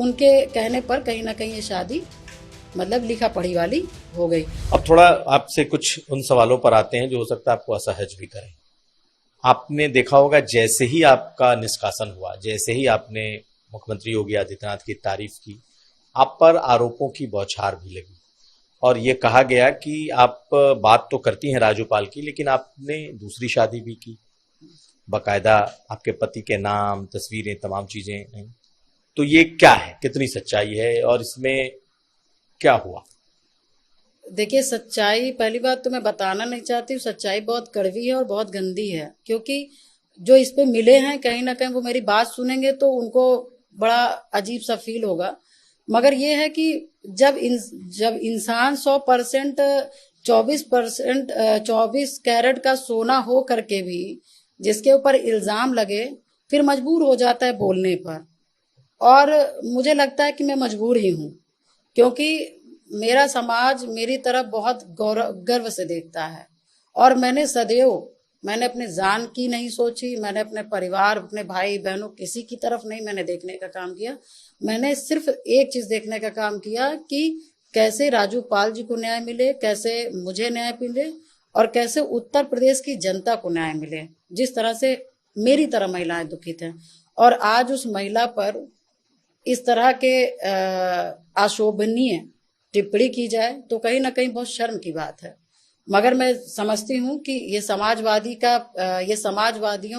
उनके कहने पर कहीं ना कहीं ये शादी मतलब लिखा पढ़ी वाली हो गई। अब थोड़ा आपसे कुछ उन सवालों पर आते हैं जो हो सकता है आपको असहज भी करें। आपने देखा होगा जैसे ही आपका निष्कासन हुआ, जैसे ही आपने मुख्यमंत्री योगी आदित्यनाथ की तारीफ की, आप पर आरोपों की बौछार भी लगी और ये कहा गया कि आप बात तो करती हैं राजूपाल की, लेकिन आपने दूसरी शादी भी की, बाकायदा आपके पति के नाम, तस्वीरें, तमाम चीजें हैं। तो ये क्या है, कितनी सच्चाई है और इसमें क्या हुआ? देखिए, सच्चाई पहली बात तो मैं बताना नहीं चाहती हूँ, सच्चाई बहुत कड़वी है और बहुत गंदी है, क्योंकि जो इस पे मिले हैं कहीं ना कहीं वो मेरी बात सुनेंगे तो उनको बड़ा अजीब सा फील होगा। मगर ये है कि जब इंसान 100% 24 कैरेट का सोना हो करके भी जिसके ऊपर इल्जाम लगे, फिर मजबूर हो जाता है बोलने पर। और मुझे लगता है कि मैं मजबूर ही हूँ, क्योंकि मेरा समाज मेरी तरफ बहुत गर्व से देखता है। और मैंने अपने जान की नहीं सोची, मैंने अपने परिवार, अपने भाई बहनों, किसी की तरफ नहीं मैंने देखने का काम किया। मैंने सिर्फ एक चीज देखने का काम किया कि कैसे राजूपाल जी को न्याय मिले, कैसे मुझे न्याय मिले और कैसे उत्तर प्रदेश की जनता को न्याय मिले, जिस तरह से मेरी तरह महिलाएं दुखित हैं। और आज उस महिला पर इस तरह के अशोभनीय टिप्पणी की जाए तो कहीं ना कहीं बहुत शर्म की बात है। मगर मैं समझती हूँ कि ये समाजवादियों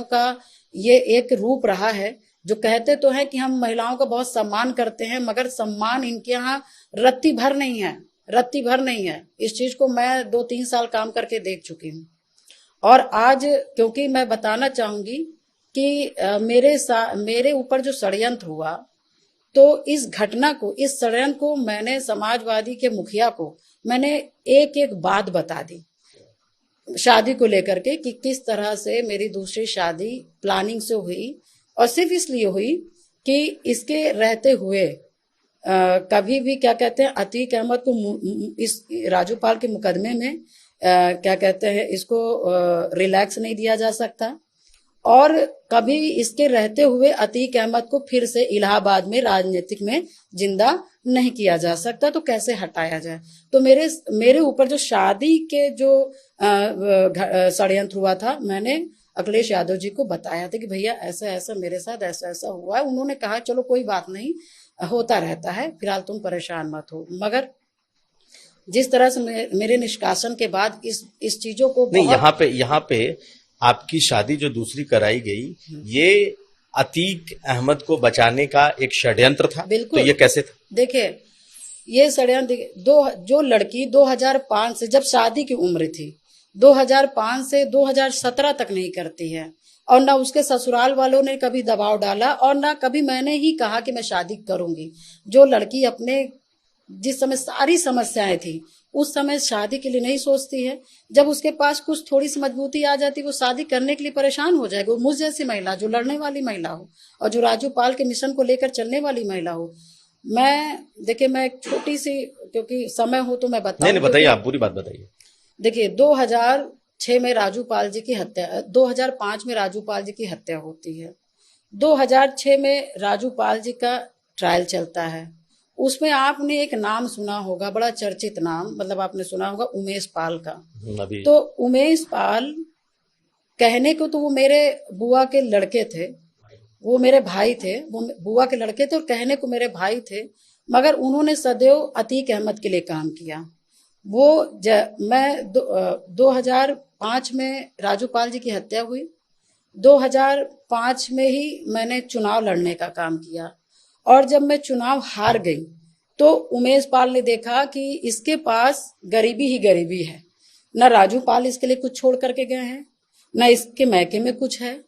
का ये एक रूप रहा है, जो कहते तो हैं कि हम महिलाओं का बहुत सम्मान करते हैं, मगर सम्मान इनके यहाँ रत्ती भर नहीं है, रत्ती भर नहीं है। इस चीज को मैं 2-3 साल काम करके देख चुकी हूँ। और आज क्योंकि मैं बताना चाहूंगी कि मेरे ऊपर जो षड्यंत्र हुआ, तो इस षड्यंत्र को मैंने समाजवादी के मुखिया को मैंने एक एक बात बता दी शादी को लेकर के, कि किस तरह से मेरी दूसरी शादी प्लानिंग से हुई और सिर्फ इसलिए हुई कि इसके रहते हुए कभी भी क्या कहते हैं अतीक अहमद को इस राजूपाल के मुकदमे में क्या कहते हैं इसको रिलैक्स नहीं दिया जा सकता, और कभी इसके रहते हुए अतीक अहमद को फिर से इलाहाबाद में राजनीतिक में जिंदा नहीं किया जा सकता। तो कैसे हटाया जाए? तो मेरे ऊपर जो शादी के जो षड्यंत्र हुआ था, मैंने अखिलेश यादव जी को बताया था कि भैया ऐसा ऐसा मेरे साथ ऐसा ऐसा हुआ है। उन्होंने कहा चलो कोई बात नहीं, होता रहता है, फिलहाल तुम परेशान मत हो। मगर जिस तरह से मेरे निष्कासन के बाद इस चीजों को नहीं, यहाँ पे आपकी शादी जो दूसरी कराई गई, ये अतीक अहमद को बचाने का एक षड्यंत्र था। बिल्कुल। तो ये कैसे था? देखिए, ये षड्यंत्र जो लड़की 2005 से, जब शादी की उम्र थी, 2005 से 2017 तक नहीं करती है, और ना उसके ससुराल वालों ने कभी दबाव डाला और ना कभी मैंने ही कहा कि मैं शादी करूंगी। जो लड़की अपने जिस समय सारी समस्याएं थी उस समय शादी के लिए नहीं सोचती है, जब उसके पास कुछ थोड़ी सी मजबूती आ जाती है वो शादी करने के लिए परेशान हो जाएगी। मुझ जैसी महिला जो लड़ने वाली महिला हो और जो राजूपाल के मिशन को लेकर चलने वाली महिला हो। मैं एक छोटी सी, क्योंकि समय हो तो मैं बताऊं। नहीं, बताइए, आप पूरी बात बताइए। देखिए, 2006 में राजूपाल जी की हत्या, 2005 में राजूपाल जी की हत्या होती है। 2006 में राजूपाल जी का ट्रायल चलता है। उसमें आपने एक नाम सुना होगा, बड़ा चर्चित नाम, मतलब आपने सुना होगा उमेश पाल का। तो उमेश पाल कहने को तो वो मेरे बुआ के लड़के थे, वो मेरे भाई थे, वो बुआ के लड़के थे और कहने को मेरे भाई थे, मगर उन्होंने सदैव अतीक अहमद के लिए काम किया। मैं 2005 में राजूपाल जी की हत्या हुई, 2005 में ही मैंने चुनाव लड़ने का काम किया, और जब मैं चुनाव हार गई तो उमेश पाल ने देखा कि इसके पास गरीबी ही गरीबी है, न राजूपाल इसके लिए कुछ छोड़ करके गए हैं, न इसके मैके में कुछ है,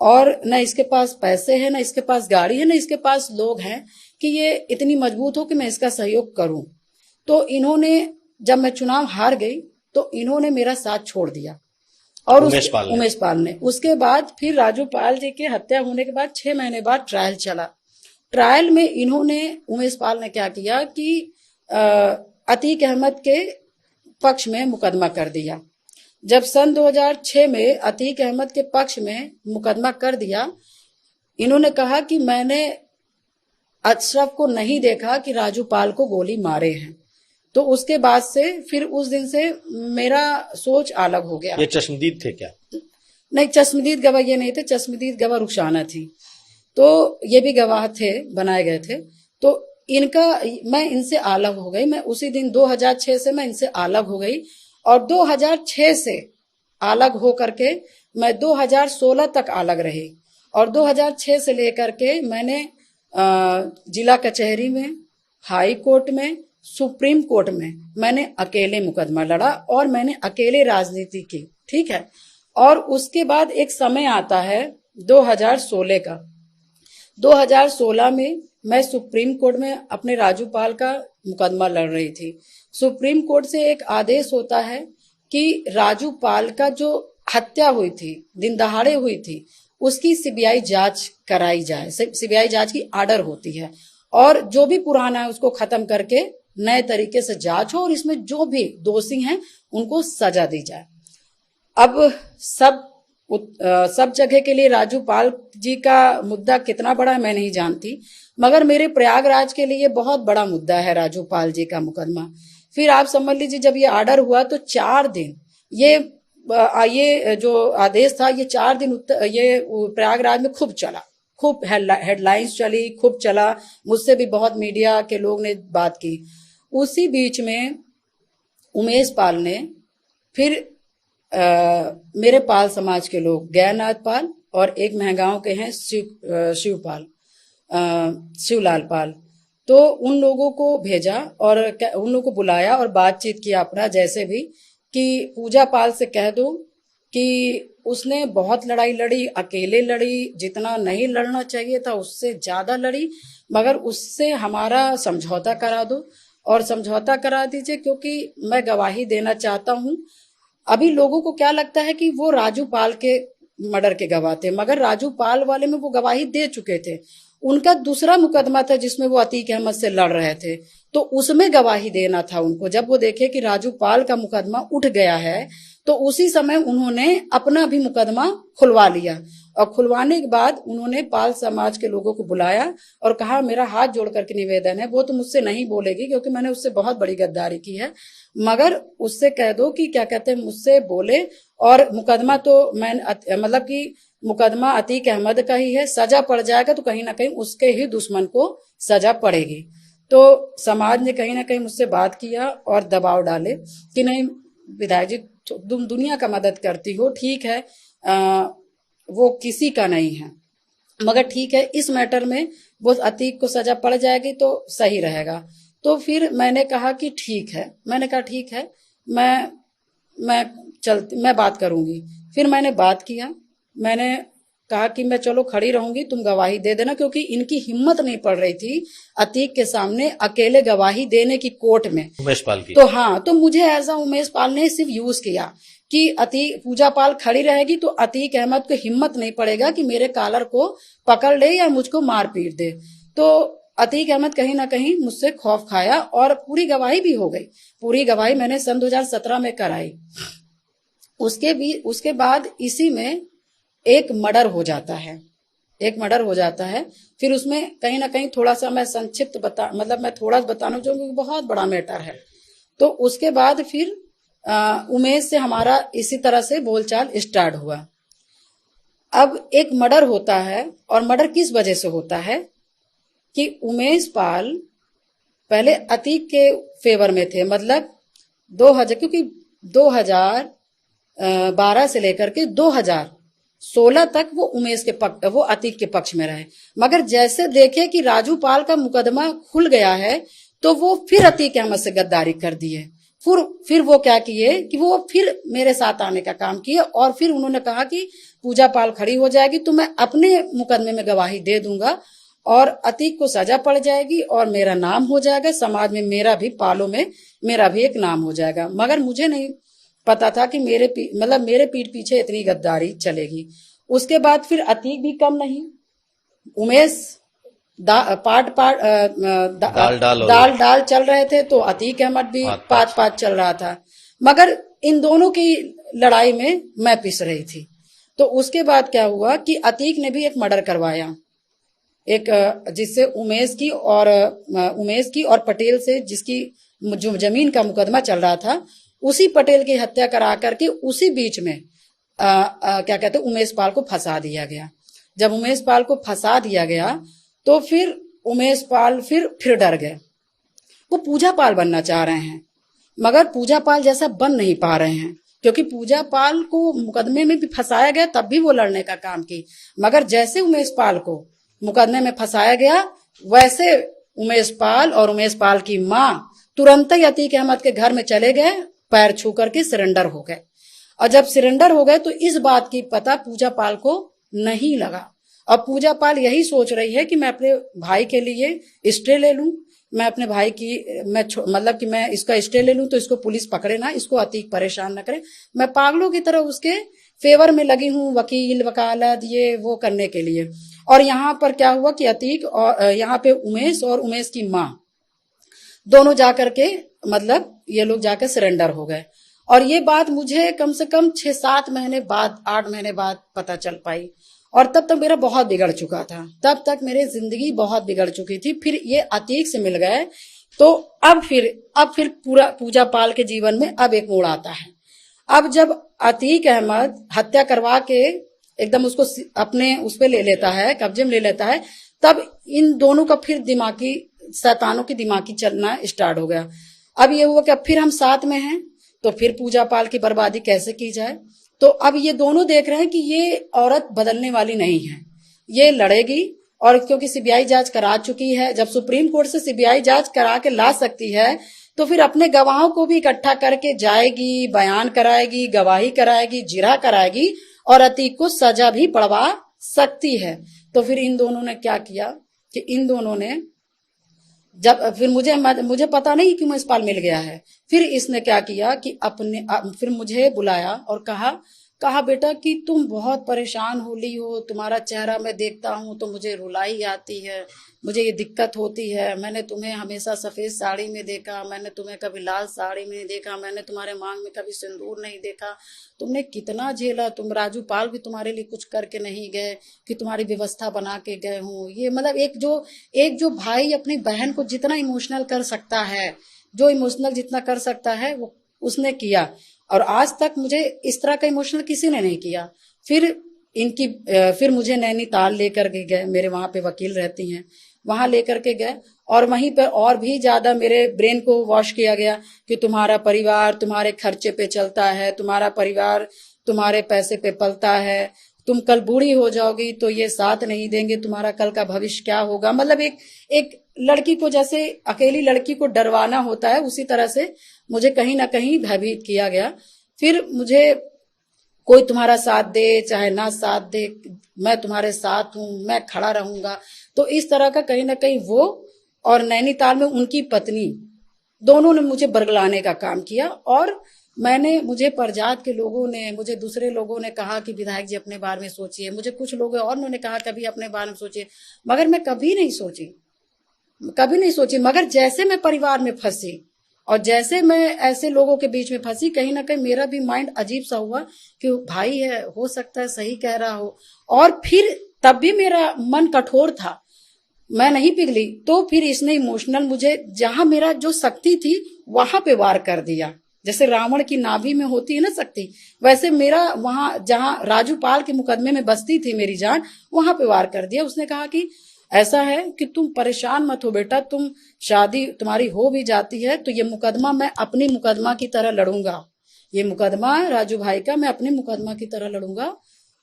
और न इसके पास पैसे हैं, न इसके पास गाड़ी है, न इसके पास लोग हैं कि ये इतनी मजबूत हो कि मैं इसका सहयोग करूं। तो इन्होंने, जब मैं चुनाव हार गई तो इन्होंने मेरा साथ छोड़ दिया। और उमेश पाल ने उसके बाद फिर राजूपाल जी की हत्या होने के बाद 6 महीने बाद ट्रायल चला। ट्रायल में इन्होंने, उमेश पाल ने क्या किया कि अतीक अहमद के पक्ष में मुकदमा कर दिया। जब सन 2006 में अतीक अहमद के पक्ष में मुकदमा कर दिया, इन्होंने कहा कि मैंने अशरफ को नहीं देखा कि राजू पाल को गोली मारे हैं। तो उसके बाद से फिर उस दिन से मेरा सोच अलग हो गया। ये चश्मदीद थे क्या? नहीं, चश्मदीद गवाह ये नहीं थे, चश्मदीद गवाह रुखसाना थी। तो ये भी गवाह थे, बनाए गए थे। तो इनका मैं इनसे अलग हो गई। मैं उसी दिन 2006 से मैं इनसे अलग हो गई और 2006 से अलग हो करके मैं 2016 तक अलग रही। और 2006 से लेकर के मैंने जिला कचहरी में, हाई कोर्ट में, सुप्रीम कोर्ट में मैंने अकेले मुकदमा लड़ा और मैंने अकेले राजनीति की। ठीक है। और उसके बाद एक समय आता है 2016 का। 2016 में मैं सुप्रीम कोर्ट में अपने राजू पाल का मुकदमा लड़ रही थी। सुप्रीम कोर्ट से एक आदेश होता है कि राजू पाल का जो हत्या हुई थी, दिन दहाड़े हुई थी, उसकी सीबीआई जांच कराई जाए। सीबीआई जांच की आर्डर होती है और जो भी पुराना है उसको खत्म करके नए तरीके से जांच हो और इसमें जो भी दोषी हैं उनको सजा दी जाए। अब सब जगह के लिए राजू पाल जी का मुद्दा कितना बड़ा है मैं नहीं जानती, मगर मेरे प्रयागराज के लिए बहुत बड़ा मुद्दा है राजू पाल जी का मुकदमा। फिर आप समझ लीजिए जब ये ऑर्डर हुआ तो 4 दिन ये जो आदेश था ये 4 दिन ये प्रयागराज में खूब चला, खूब हेडलाइंस चली, खूब चला। मुझसे भी बहुत मीडिया के लोग ने बात की। उसी बीच में उमेश पाल ने फिर मेरे पाल समाज के लोग, गैरनाथ पाल और एक महगांव के हैं शिवलाल पाल, तो उन लोगों को भेजा और उन लोगों को बुलाया और बातचीत किया अपना जैसे भी कि पूजा पाल से कह दो कि उसने बहुत लड़ाई लड़ी, अकेले लड़ी, जितना नहीं लड़ना चाहिए था उससे ज्यादा लड़ी, मगर उससे हमारा समझौता करा दो और समझौता करा दीजिए क्योंकि मैं गवाही देना चाहता हूं। अभी लोगों को क्या लगता है कि वो राजू पाल के मर्डर के गवाह थे, मगर राजू पाल वाले में वो गवाही दे चुके थे। उनका दूसरा मुकदमा था जिसमें वो अतीक अहमद से लड़ रहे थे, तो उसमें गवाही देना था उनको। जब वो देखे कि राजू पाल का मुकदमा उठ गया है तो उसी समय उन्होंने अपना भी मुकदमा खुलवा लिया और खुलवाने के बाद उन्होंने पाल समाज के लोगों को बुलाया और कहा मेरा हाथ जोड़ करके निवेदन है, वो तो मुझसे नहीं बोलेगी क्योंकि मैंने उससे बहुत बड़ी गद्दारी की है, मगर उससे कह दो कि क्या कहते हैं मुझसे बोले और मुकदमा तो मैं मतलब कि मुकदमा अतीक अहमद का ही है, सजा पड़ जाएगा तो कहीं ना कहीं उसके ही दुश्मन को सजा पड़ेगी। तो समाज ने कहीं ना कहीं मुझसे बात किया और दबाव डाले कि नहीं विधायक जी तुम दुनिया का मदद करती हो, ठीक है, वो किसी का नहीं है, मगर ठीक है इस मैटर में वो अतीक को सजा पड़ जाएगी तो सही रहेगा। तो फिर मैंने कहा कि ठीक है, मैंने कहा ठीक है, मैं बात करूंगी। फिर मैंने बात किया, मैंने कहा कि मैं चलो खड़ी रहूंगी, तुम गवाही दे देना, क्योंकि इनकी हिम्मत नहीं पड़ रही थी अतीक के सामने अकेले गवाही देने की कोर्ट में, उमेश पाल की। तो हाँ, तो मुझे ऐसा उमेश पाल ने सिर्फ यूज किया कि पूजा पाल खड़ी रहेगी तो अतीक अहमद को हिम्मत नहीं पड़ेगा कि मेरे कॉलर को पकड़ ले या मुझको मार पीट दे। तो अतीक अहमद कहीं ना कहीं मुझसे खौफ खाया और पूरी गवाही भी हो गई। पूरी गवाही मैंने सन 2017 में कराई। उसके बाद इसी में एक मर्डर हो जाता है, फिर उसमें कहीं ना कहीं थोड़ा सा मैं संक्षिप्त मैं थोड़ा बताना चाहूंगी, बहुत बड़ा मैटर है। तो उसके बाद फिर उमेश से हमारा इसी तरह से बोलचाल स्टार्ट हुआ। अब एक मर्डर होता है और मर्डर किस वजह से होता है कि उमेश पाल पहले अतीक के फेवर में थे, मतलब 2000 क्योंकि 2012 से लेकर के 2016 तक वो अतीक के पक्ष में रहे, मगर जैसे देखे कि राजू पाल का मुकदमा खुल गया है तो वो फिर अतीक अहमद से गद्दारी कर दिए। फिर वो क्या किए कि वो फिर मेरे साथ आने का काम किए और फिर उन्होंने कहा कि पूजा पाल खड़ी हो जाएगी तो मैं अपने मुकदमे में गवाही दे दूंगा और अतीक को सजा पड़ जाएगी और मेरा नाम हो जाएगा, समाज में मेरा भी, पालों में मेरा भी एक नाम हो जाएगा। मगर मुझे नहीं पता था कि मेरे पीठ पीछे इतनी गद्दारी चलेगी। उसके बाद फिर अतीक भी कम नहीं, उमेश दाल चल रहे थे तो अतीक अहमद भी पात चल रहा था, मगर इन दोनों की लड़ाई में मैं पिस रही थी। तो उसके बाद क्या हुआ कि अतीक ने भी एक मर्डर करवाया, जिससे उमेश की और पटेल से जिसकी जो जमीन का मुकदमा चल रहा था, उसी पटेल की हत्या करा करके उसी बीच में क्या कहते उमेश पाल को फंसा दिया गया। जब उमेश पाल को फंसा दिया गया तो फिर उमेश पाल फिर डर गए। वो पूजा पाल बनना चाह रहे हैं मगर पूजा पाल जैसा बन नहीं पा रहे हैं, क्योंकि पूजा पाल को मुकदमे में भी फंसाया गया तब भी वो लड़ने का काम की, मगर जैसे उमेश पाल को मुकदमे में फंसाया गया वैसे उमेश पाल और उमेश पाल की मां तुरंत ही अतीक अहमद के घर में चले गए, पैर छू करके सरेंडर हो गए। और जब सरेंडर हो गए तो इस बात की पता पूजा पाल को नहीं लगा। अब पूजा पाल यही सोच रही है कि मैं अपने भाई के लिए स्टे ले लूं, मैं अपने भाई की मतलब कि मैं इसका स्टे ले लूं तो इसको पुलिस पकड़े ना, इसको अतीक परेशान ना करे। मैं पागलों की तरह उसके फेवर में लगी हूं, वकील वकालत ये वो करने के लिए। और यहाँ पर क्या हुआ कि अतीक और यहाँ पे उमेश और उमेश की माँ दोनों जाकर के मतलब ये लोग जाकर सरेंडर हो गए। और ये बात मुझे कम से कम 6-7 महीने बाद 8 महीने बाद पता चल पाई। और तब तक मेरा बहुत बिगड़ चुका था, तब तक मेरी जिंदगी बहुत बिगड़ चुकी थी। फिर ये अतीक से मिल गए तो अब फिर पूरा पूजा पाल के जीवन में अब एक मोड़ आता है। अब जब अतीक अहमद हत्या करवा के एकदम उसको अपने उस पे ले लेता है, कब्जे में ले लेता है, तब इन दोनों का फिर दिमागी शैतानों की दिमागी चलना स्टार्ट हो गया। अब ये हुआ कि अब फिर हम साथ में हैं तो फिर पूजा पाल की बर्बादी कैसे की जाए। तो अब ये दोनों देख रहे हैं कि ये औरत बदलने वाली नहीं है, ये लड़ेगी। और क्योंकि सीबीआई जांच करा चुकी है, जब सुप्रीम कोर्ट से सीबीआई जांच करा के ला सकती है तो फिर अपने गवाहों को भी इकट्ठा करके जाएगी, बयान कराएगी, गवाही कराएगी, जिरह कराएगी और अतीक को सजा भी पड़वा सकती है। तो फिर इन दोनों ने क्या किया कि इन दोनों ने जब फिर मुझे पता नहीं कि उमेश पाल मिल गया है, फिर इसने क्या किया कि फिर मुझे बुलाया और कहा बेटा कि तुम बहुत परेशान हो, तुम्हारा चेहरा मैं देखता हूं तो मुझे रुलाई आती है, मुझे ये दिक्कत होती है। मैंने तुम्हें हमेशा सफेद साड़ी में देखा, मैंने तुम्हें कभी लाल साड़ी में देखा, मैंने तुम्हारे मांग में कभी सिंदूर नहीं देखा। तुमने कितना झेला, तुम राजू पाल भी तुम्हारे लिए कुछ करके नहीं गए कि तुम्हारी व्यवस्था बना के गए हो। ये मतलब एक जो भाई अपनी बहन को जितना इमोशनल कर सकता है, जो इमोशनल जितना कर सकता है वो उसने किया। और आज तक मुझे इस तरह का इमोशनल किसी ने नहीं किया। फिर मुझे नैनीताल लेकर के गए, मेरे वहां पे वकील रहती हैं, वहां लेकर के गए और वहीं पे और भी ज्यादा मेरे ब्रेन को वॉश किया गया कि तुम्हारा परिवार तुम्हारे खर्चे पे चलता है, तुम्हारा परिवार तुम्हारे पैसे पे पलता है, तुम कल बूढ़ी हो जाओगी तो ये साथ नहीं देंगे, तुम्हारा कल का भविष्य क्या होगा। मतलब एक लड़की को जैसे अकेली लड़की को डरवाना होता है, उसी तरह से मुझे कहीं ना कहीं भयभीत किया गया। फिर मुझे कोई तुम्हारा साथ दे चाहे ना साथ दे, मैं तुम्हारे साथ हूं, मैं खड़ा रहूंगा। तो इस तरह का कहीं ना कहीं वो और नैनीताल में उनकी पत्नी दोनों ने मुझे बरगलाने का काम किया। और मुझे परजात के लोगों ने, मुझे दूसरे लोगों ने कहा कि विधायक जी अपने बारे में सोचिए, मुझे कुछ लोग और उन्होंने कहा कभी अपने बारे में सोचिए, मगर मैं कभी नहीं सोची। मगर जैसे मैं परिवार में फंसी और जैसे मैं ऐसे लोगों के बीच में फंसी, कहीं ना कहीं मेरा भी माइंड अजीब सा हुआ कि भाई है, हो सकता है सही कह रहा हो। और फिर तब भी मेरा मन कठोर था, मैं नहीं पिघली। तो फिर इसने इमोशनल मुझे जहां मेरा जो शक्ति थी वहां पे वार कर दिया। जैसे रावण की नाभि में होती है ना शक्ति, वैसे मेरा वहां जहां राजू पाल के मुकदमे में बसती थी मेरी जान, वहां पे वार कर दिया। उसने कहा कि ऐसा है कि तुम परेशान मत हो बेटा, तुम शादी तुम्हारी हो भी जाती है तो ये मुकदमा मैं अपनी मुकदमा की तरह लड़ूंगा, ये मुकदमा राजू भाई का मैं अपने मुकदमा की तरह लड़ूंगा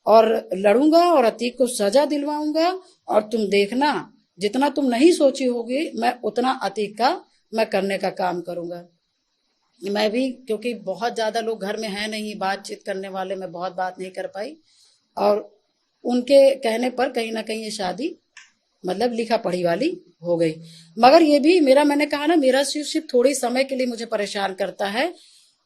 और अतीक को सजा दिलवाऊंगा। और तुम देखना जितना तुम नहीं सोची होगी मैं उतना अतीक का मैं करने का काम करूंगा। मैं भी, क्योंकि बहुत ज्यादा लोग घर में है नहीं बातचीत करने वाले, मैं बहुत बात नहीं कर पाई और उनके कहने पर कहीं ना कहीं ये शादी मतलब लिखा पढ़ी वाली हो गई। मगर ये भी मैंने कहा ना, मेरा सिर्फ थोड़ी समय के लिए मुझे परेशान करता है।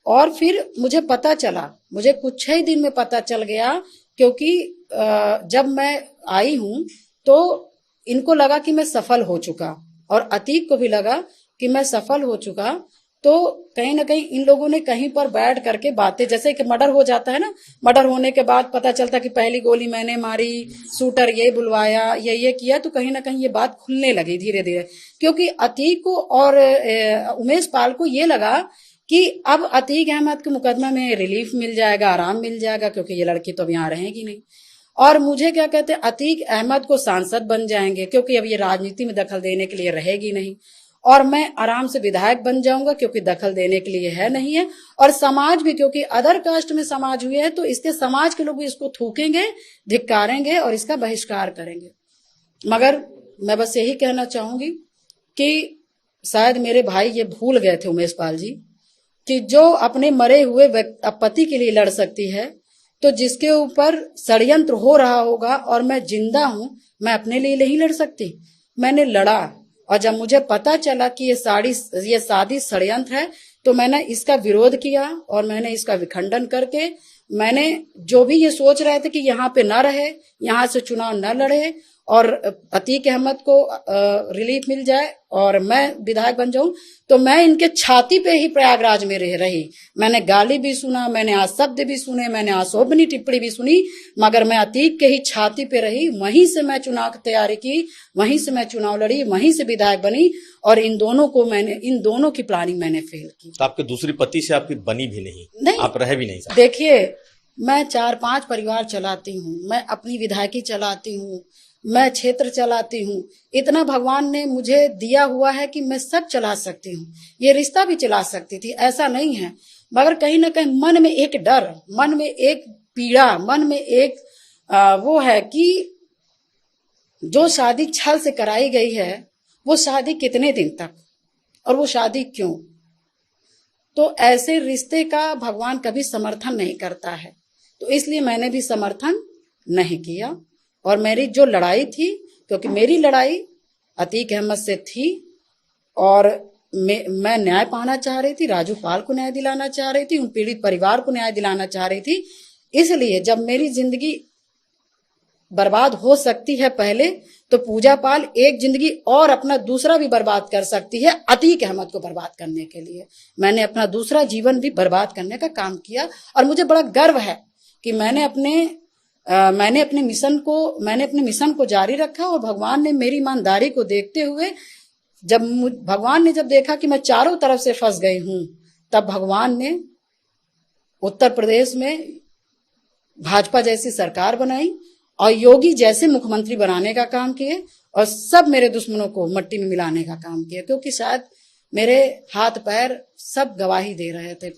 और फिर मुझे पता चला, मुझे कुछ ही दिन में पता चल गया, क्योंकि जब मैं आई हूं तो इनको लगा कि मैं सफल हो चुका और अतीक को भी लगा कि मैं सफल हो चुका। तो कहीं ना कहीं इन लोगों ने कहीं पर बैठ करके बातें, जैसे कि मर्डर हो जाता है ना, मर्डर होने के बाद पता चलता कि पहली गोली मैंने मारी, शूटर ये बुलवाया, ये किया, तो कहीं ना कहीं ये बात खुलने लगी धीरे धीरे, क्योंकि अतीक को और उमेश पाल को ये लगा कि अब अतीक अहमद के मुकदमा में रिलीफ मिल जाएगा, आराम मिल जाएगा, क्योंकि ये लड़की तो अब यहाँ रहेगी नहीं। और मुझे क्या कहते हैं, अतीक अहमद को सांसद बन जाएंगे, क्योंकि अब ये राजनीति में दखल देने के लिए रहेगी नहीं, और मैं आराम से विधायक बन जाऊंगा, क्योंकि दखल देने के लिए है नहीं है। और समाज भी, क्योंकि अदर कास्ट में समाज हुए है, तो इसके समाज के लोग भी इसको थूकेंगे, धिक्कारेंगे और इसका बहिष्कार करेंगे। मगर मैं बस यही कहना चाहूंगी कि शायद मेरे भाई ये भूल गए थे, उमेश पाल जी, कि जो अपने मरे हुए पति के लिए लड़ सकती है, तो जिसके ऊपर षड्यंत्र हो रहा होगा और मैं जिंदा हूं, मैं अपने लिए नहीं लड़ सकती। मैंने लड़ा, और जब मुझे पता चला कि ये शादी षड्यंत्र है, तो मैंने इसका विरोध किया और मैंने इसका विखंडन करके, मैंने जो भी ये सोच रहे थे कि यहाँ पे न रहे, यहाँ से चुनाव न लड़े और अतीक अहमद को रिलीफ मिल जाए और मैं विधायक बन जाऊं, तो मैं इनके छाती पे ही प्रयागराज में रही। मैंने गाली भी सुना, मैंने शब्द भी सुने, मैंने आशोभनी टिप्पणी भी सुनी, मगर मैं अतीक के ही छाती पे रही। वहीं से मैं चुनाव की तैयारी की, वहीं से मैं चुनाव लड़ी, वहीं से विधायक बनी, और इन दोनों की प्लानिंग मैंने फेल की। तो आपके दूसरी पति से आपकी बनी भी नहीं, आप रह भी नहीं सकते। देखिए, मैं 4-5 परिवार चलाती हूँ, मैं अपनी विधायकी चलाती हूँ, मैं क्षेत्र चलाती हूँ, इतना भगवान ने मुझे दिया हुआ है कि मैं सब चला सकती हूँ। ये रिश्ता भी चला सकती थी, ऐसा नहीं है, मगर कहीं ना कहीं मन में एक डर, मन में एक पीड़ा, मन में एक वो है कि जो शादी छल से कराई गई है, वो शादी कितने दिन तक, और वो शादी क्यों? तो ऐसे रिश्ते का भगवान कभी समर्थन नहीं करता है, तो इसलिए मैंने भी समर्थन नहीं किया। और मेरी जो लड़ाई थी, क्योंकि मेरी लड़ाई अतीक अहमद से थी, और मैं न्याय पाना चाह रही थी, राजू पाल को न्याय दिलाना चाह रही थी, उन पीड़ित परिवार को न्याय दिलाना चाह रही थी। इसलिए जब मेरी जिंदगी बर्बाद हो सकती है पहले, तो पूजा पाल एक जिंदगी और अपना दूसरा भी बर्बाद कर सकती है अतीक अहमद को बर्बाद करने के लिए। मैंने अपना दूसरा जीवन भी बर्बाद करने का काम किया, और मुझे बड़ा गर्व है कि मैंने अपने मिशन को जारी रखा, और भगवान ने मेरी ईमानदारी को देखते हुए, भगवान ने जब देखा कि मैं चारों तरफ से फंस गई हूं, तब भगवान ने उत्तर प्रदेश में भाजपा जैसी सरकार बनाई और योगी जैसे मुख्यमंत्री बनाने का काम किए, और सब मेरे दुश्मनों को मट्टी में मिलाने का काम किया, क्योंकि शायद मेरे हाथ पैर सब गवाही दे रहे थे।